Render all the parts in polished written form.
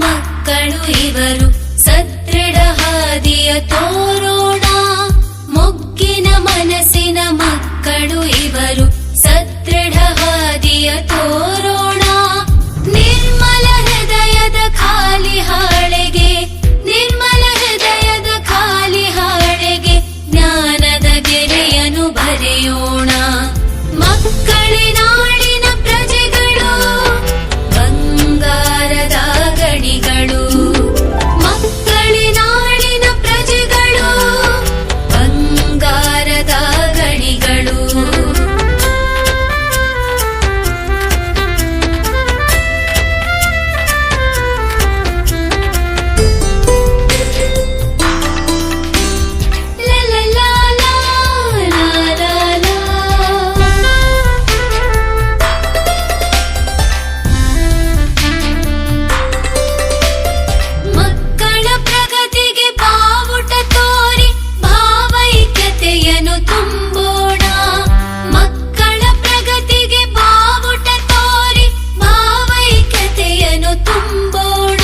ಮಕ್ಕಳು ಇವರು, ಸದೃಢ ಹಾದಿಯ ತೋರೋಣ. ಮೊಗ್ಗಿನ ಮನಸ್ಸಿನ ಮಕ್ಕಳು ಇವರು, ಸದೃಢ ಹಾದಿಯ ತೋರೋಣ. ನಿರ್ಮಲ ಹೃದಯದ ಖಾಲಿ ಹಾಳೆಗೆ, ನಿರ್ಮಲ ಹೃದಯದ ಖಾಲಿ ಹಾಳೆಗೆ ಜ್ಞಾನದ ಗೆರೆಯನ್ನು ಬರೆಯೋಣ. ಮಕ್ಕಳೇ ನಾಡಿನ ಪ್ರಜೆಗಳು, ಬಂಗಾರದ ಗಣಿಗಳು. ಮಕ್ಕಳೇ ನಾಡಿನ ಪ್ರಜೆಗಳು, ಬಂಗಾರದ ಗಣಿಗಳು. ಮಕ್ಕಳ ಪ್ರಗತಿಗೆ ಬಾವುಟ ತೋರಿ ಭಾವೈಕ್ಯತೆಯನ್ನು ತುಂಬೋಣ. ಮಕ್ಕಳ ಪ್ರಗತಿಗೆ ಬಾವುಟ ತೋರಿ ಭಾವೈಕ್ಯತೆಯನ್ನು ತುಂಬೋಣ.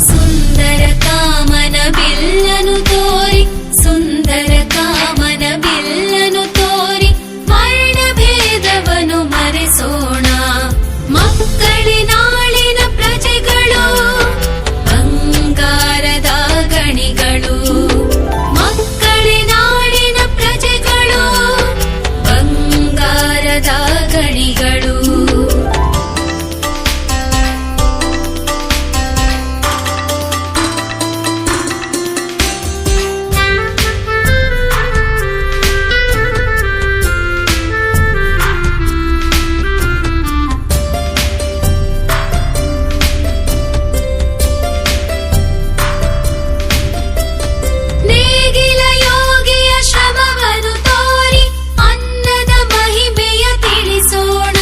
ಸುಂದರ ಕಾಮನ ಬಿಲ್ಲನು ತೋರಿ, ಸುಂದರ ಕಾಮನ ಬಿಲ್ಲನು ತೋರಿ ವರ್ಣಭೇದವನ್ನು ಮರೆಸೋಣ. ಮಕ್ಕಳೇ ನಾಳಿನ ಪ್ರಜೆಗಳು, ಬಂಗಾರದ ಗಣಿಗಳು. ಮಕ್ಕಳೇ ನಾಳಿನ ಪ್ರಜೆಗಳು, ಬಂಗಾರದ ಗಣಿಗಳು. ನೇಗಿಲ ಯೋಗಿಯ ಶ್ರಮವನ್ನು ತೋರಿ ಅನ್ನದ ಮಹಿಮೆಯ ತಿಳಿಸೋಣ.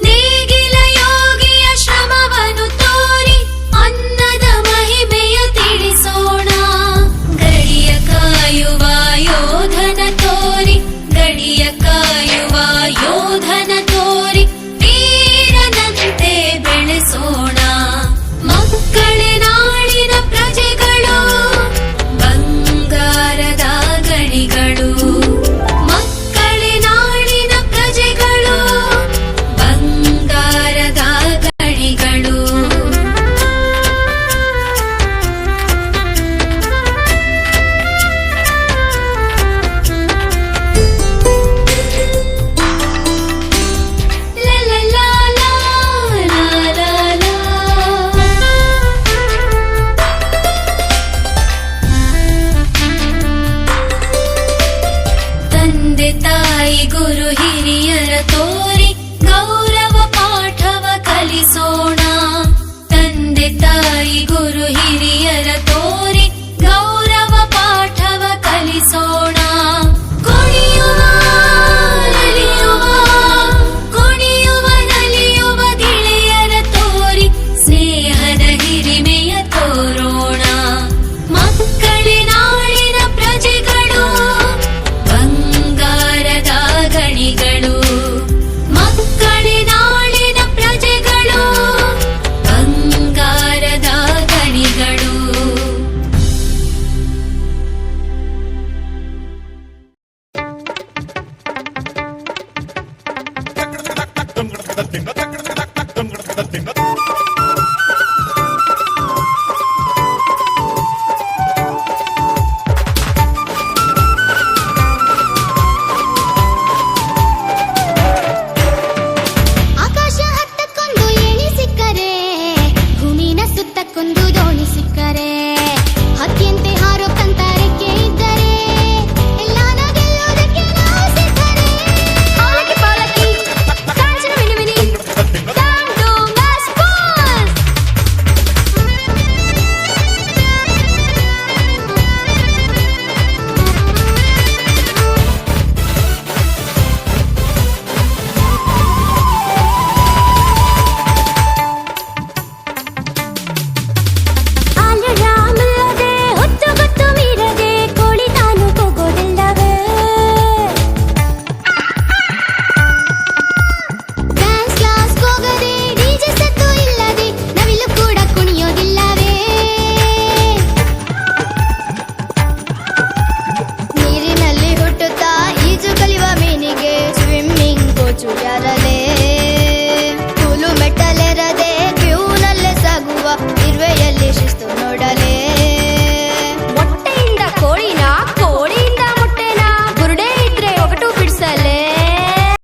ನೇಗಿಲ ಯೋಗಿಯ ಶ್ರಮವನ್ನು ತೋರಿ ಅನ್ನದ ಮಹಿಮೆಯ ತಿಳಿಸೋಣ. ಗಡಿಯ ಕಾಯುವ ಯೋಧನ ತೋರಿ, ಗಡಿಯ ಕಾಯುವ ಯೋಧನ ತೋರಿ ವೀರನಂತೆ ಬೆಳೆಸೋಣ. ಮಕ್ಕಳೇ ನಾಳಿನ ಪ್ರಜೆಗಳು, ಬಂಗಾರದ ಗಣಿಗಳು. ಮಕ್ಕಳೇ ನಾಳಿನ ಪ್ರಜೆಗಳು, ಬಂಗಾರದ ಗಣಿಗಳು. ತಂದೆ ತಾಯಿ ಗುರು ಹಿರಿಯರ ತೋರಿ ಗೌರವ ಪಾಠವ ಕಲಿಸೋಣ. ತಂದೆ ತಾಯಿ ಗುರು ಹಿರಿಯರ ತೋರಿ ಗೌರವ ಪಾಠವ ಕಲಿಸೋಣ.